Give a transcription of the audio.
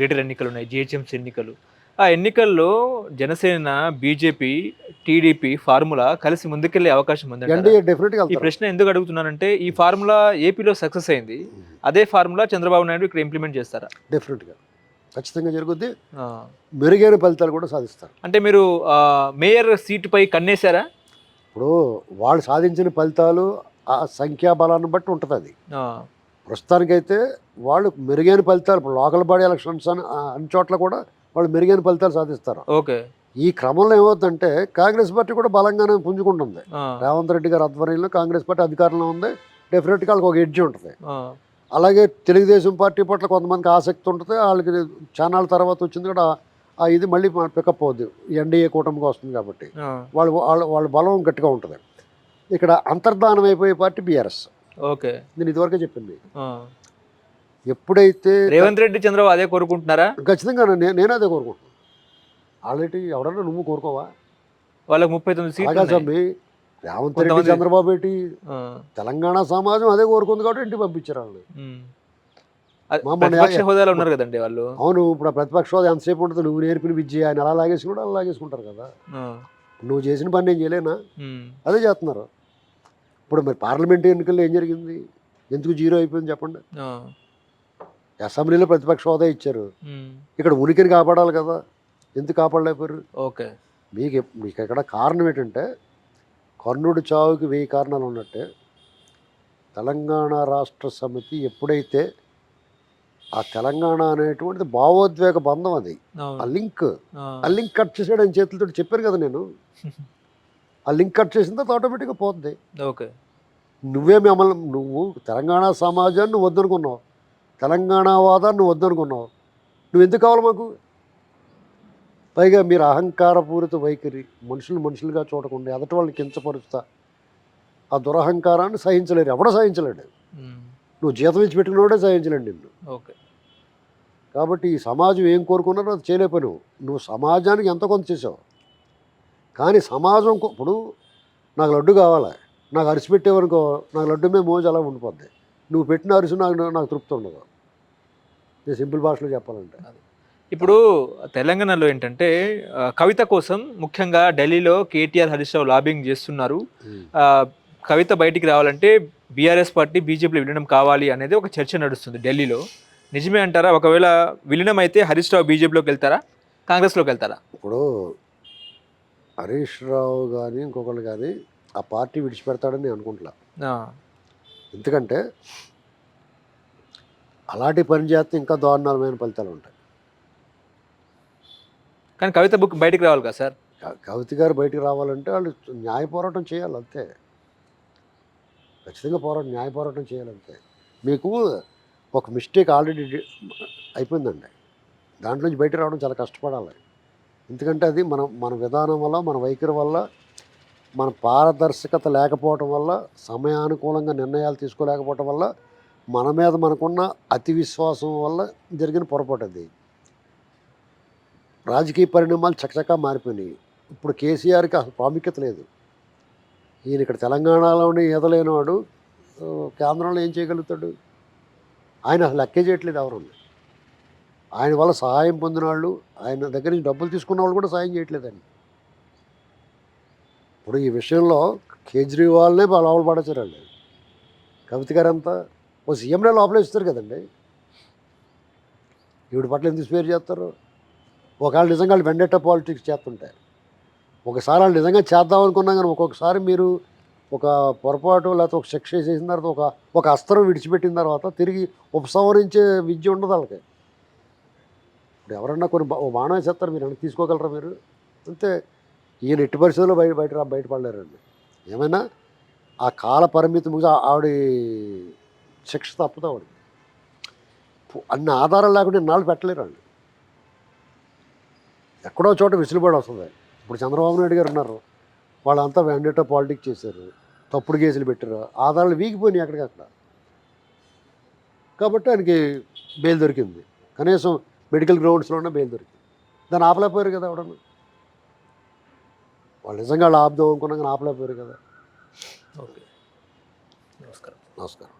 Greater ఎన్నికలు ఉన్నాయి, GHMC ఎన్నికలు. ఆ ఎన్నికల్లో జనసేన, బీజేపీ, టీడీపీ ఫార్ములా కలిసి ముందుకెళ్లే అవకాశం ఉందంటారా? ఎన్డీఏ డెఫినెట్గా ఈ వెళ్తారు. ప్రశ్న ఎందుకు అడుగుతున్నానంటే ఈ ఫార్ములా ఏపీలో సక్సెస్ అయింది. అదే ఫార్ములా చంద్రబాబు నాయుడు ఇక్కడ ఇంప్లిమెంట్ చేస్తారా? డెఫినెట్గా ఖచ్చితంగా జరుగుద్ది. ఆ. మెరుగైన ఫలితాలు కూడా సాధిస్తారు. అంటే మీరు మేయర్ సీటుపై కన్నేశారా? ఇప్పుడు వాళ్ళు సాధించిన ఫలితాలు ఆ సంఖ్యాబలాన్ని బట్టి ఉంటుంది. అది ఆ. ప్రస్తుతానికైతే వాళ్ళు మెరుగైన ఫలితాలు, ఇప్పుడు లోకల్ బాడీ ఎలక్షన్స్ అని అన్ని చోట్ల కూడా వాళ్ళు మెరుగైన ఫలితాలు సాధిస్తారు. ఓకే. ఈ క్రమంలో ఏమవుతుందంటే కాంగ్రెస్ పార్టీ కూడా బలంగానే పుంజుకుంటుంది. ఆ. రేవంత్ రెడ్డి గారి ఆధ్వర్యంలో కాంగ్రెస్ పార్టీ అధికారంలో ఉంది. డెఫినెట్గా వాళ్ళకి ఒక ఎడ్జ్ ఉంటుంది. ఆ. అలాగే తెలుగుదేశం పార్టీ పట్ల కొంతమందికి ఆసక్తి ఉంటుంది. వాళ్ళకి చానాళ్ళ తర్వాత వచ్చింది కూడా ఇది మళ్ళీ పికప్ అవుద్ది. ఎన్డీఏ కూటమికి వస్తుంది కాబట్టి ఆ. వాళ్ళ బలం గట్టిగా ఉంటుంది. ఇక్కడ అంతర్ధానం అయిపోయే పార్టీ బీఆర్ఎస్. ఓకే. నేను ఇదివరకే చెప్పింది. ఆ. ఎప్పుడైతే రేవంత్ రెడ్డి, చంద్రబాబు అదే కోరుకుంటున్నారా? ఖచ్చితంగా నేను అదే కోరుకుంటున్నాను. ఆల్రెడీ ఎవడన్నా నువ్వు కోరుకోవా? వాళ్ళకి 39 సీట్లు ఉన్నాయి. స్వామి, రేవంత్ రెడ్డి, చంద్రబాబు ఏంటి, ఆ. తెలంగాణ సమాజం అదే కోరుకుంది కాబట్టి ఇంటికి పంపించారు వాళ్ళు. ప్రతిపక్ష హోదాలో ఉన్నారు కదండి వాళ్ళు. అవును, ఇప్పుడు ప్రతిపక్ష హోదా ఎంతసేపు ఉంటుంది? నువ్వు నేర్పిన విద్య ఆయన అలా లాగేసి కూడా అలా లాగేసుకుంటారు కదా. ఆ. నువ్వు చేసిన పని నేను చేయలేనా? అదే చేస్తున్నారు. ఇప్పుడు మరి పార్లమెంట్ ఎన్నికల్లో ఏం జరిగింది? ఎందుకు జీరో అయిపోయింది చెప్పండి? ఆ. అసెంబ్లీలో ప్రతిపక్ష హోదా ఇచ్చారు. ఇక్కడ ఉనికిని కాపాడాలి కదా, ఎందుకు కాపాడలేకపోయారు? ఓకే. మీకు ఇక్కడ కారణం ఏంటంటే కర్ణుడి చావుకి 1000 కారణాలు ఉన్నట్టే తెలంగాణ రాష్ట్ర సమితి ఎప్పుడైతే ఆ తెలంగాణ అనేటువంటిది భావోద్వేగ బంధం, అది ఆ లింక్ కట్ చేసాడు అని చేతులతో చెప్పారు కదా నేను. ఆ లింక్ కట్ చేసిన తర్వాత ఆటోమేటిక్గా పోతుంది. ఓకే. నువ్వు తెలంగాణ సమాజాన్ని నువ్వు వద్దనుకున్నావు, తెలంగాణ వాదాన్ని నువ్వు వద్దనుకున్నావు. నువ్వు ఎందుకు కావాలి మాకు? పైగా మీరు అహంకారపూరిత వైఖరి, మనుషులుగా చూడకుండా ఎదటి వాళ్ళని కించపరుస్తా ఆ దురహంకారాన్ని సహించలేరు. ఎవడో సహించలేడు. నువ్వు జీతం ఇచ్చి పెట్టినోడే సహించలేడు నిన్ను. ఓకే. కాబట్టి ఈ సమాజం ఏం కోరుకున్నారో అది చేయలేకపోయావు. నువ్వు సమాజానికి ఎంత కొంత చేసావు, కానీ సమాజం ఇప్పుడు నాకు లడ్డు కావాలి, నాకు అరిసి పెట్టేవనుకో, నాకు లడ్డు మీద మోజు అలా ఉండిపోద్ది. నువ్వు పెట్టిన అరిసి నాకు తృప్తి ఉండదు. నేను సింపుల్ భాషలో చెప్పాలంటే. ఇప్పుడు తెలంగాణలో ఏంటంటే కవిత కోసం ముఖ్యంగా ఢిల్లీలో కేటీఆర్, హరీష్ రావు లాబింగ్ చేస్తున్నారు. కవిత బయటికి రావాలంటే బీఆర్ఎస్ పార్టీ బీజేపీలో విలీనం కావాలి అనేది ఒక చర్చ నడుస్తుంది ఢిల్లీలో. నిజమే అంటారా? ఒకవేళ విలీనం అయితే హరీష్ రావు బీజేపీలోకి వెళ్తారా, కాంగ్రెస్లోకి వెళ్తారా? ఇప్పుడు హరీష్ రావు కానీ ఇంకొకళ్ళు కానీ ఆ పార్టీ విడిచిపెడతాడని నేను అనుకుంటున్నా. ఎందుకంటే అలాంటి పని చేస్తే ఇంకా దారుణమైన ఫలితాలు ఉంటాయి. కానీ కవిత బుక్ బయటికి రావాలి కదా సార్? కవిత గారు బయటికి రావాలంటే వాళ్ళు న్యాయ పోరాటం చేయాలి అంతే. ఖచ్చితంగా న్యాయ పోరాటం చేయాలంతే. మీకు ఒక మిస్టేక్ ఆల్రెడీ అయిపోయిందండి, దాంట్లోంచి బయట రావడం చాలా కష్టపడాలి. ఎందుకంటే అది మన విధానం వల్ల, మన వైఖరి వల్ల, మన పారదర్శకత లేకపోవటం వల్ల, సమయానుకూలంగా నిర్ణయాలు తీసుకోలేకపోవటం వల్ల, మన మీద మనకున్న అతి విశ్వాసం వల్ల జరిగిన పొరపాటు అది. రాజకీయ పరిణామాలు చకచకా మారిపోయినాయి. ఇప్పుడు కేసీఆర్కి అసలు ప్రాముఖ్యత లేదు. ఈయన ఇక్కడ తెలంగాణలోనే ఈదలేనివాడు కేంద్రంలో ఏం చేయగలుగుతాడు? ఆయన అసలు లెక్కే చేయట్లేదు ఎవరన్నా. ఆయన వల్ల సహాయం పొందిన వాళ్ళు, ఆయన దగ్గర నుంచి డబ్బులు తీసుకున్న వాళ్ళు కూడా సహాయం చేయట్లేదండి. ఇప్పుడు ఈ విషయంలో కేజ్రీవాల్నే లోపల పడేసారు వాళ్ళు. కవిత గారు అంతా ఓ సీఎంనే లోపల ఇస్తారు కదండి. ఈవిడ పట్ల ఎందుకు స్పేర్ చేస్తారు? ఒకవేళ నిజంగా వాళ్ళు వెండేట పాలిటిక్స్ చేస్తుంటారు. ఒకసారి వాళ్ళు నిజంగా చేద్దాం అనుకున్నా కానీ ఒక్కొక్కసారి మీరు ఒక పొరపాటు లేకపోతే ఒక శిక్ష చేసిన తర్వాత ఒక అస్త్రం విడిచిపెట్టిన తర్వాత తిరిగి ఉపసంహరించే విద్య ఉండదు వాళ్ళకి. ఇప్పుడు ఎవరన్నా కొన్ని బాణం వేసేస్తారు, మీరు వెనక్కి తీసుకోగలరా మీరు? అంతే. ఈయన ఎట్టి పరిస్థితుల్లో బయటపడలేరండి. ఏమైనా ఆ కాల పరిమితి ముగిసి ఆవిడ శిక్ష తప్పుతా ఆవిడకి. అన్ని ఆధారాలు లేకుండా ఇన్నాళ్ళు పెట్టలేరు వాళ్ళు. ఎక్కడో చోట విసులుబడి వస్తుంది. ఇప్పుడు చంద్రబాబు నాయుడు గారు ఉన్నారు, వాళ్ళంతా వెండేటో పాలిటిక్స్ చేశారు, తప్పుడు కేసులు పెట్టారు, ఆధారాలు వీగిపోయినాయి ఎక్కడికక్కడ. కాబట్టి ఆయనకి బెయిల్ దొరికింది. కనీసం మెడికల్ గ్రౌండ్స్లోనే బెయిల్ దొరికింది. దాన్ని ఆపలేకపోయారు కదా ఎవడన్నా. వాళ్ళు నిజంగా వాళ్ళు ఆపుదాం అనుకున్నా కానీ ఆపలేకపోయారు కదా. ఓకే. నమస్కారం. నమస్కారం.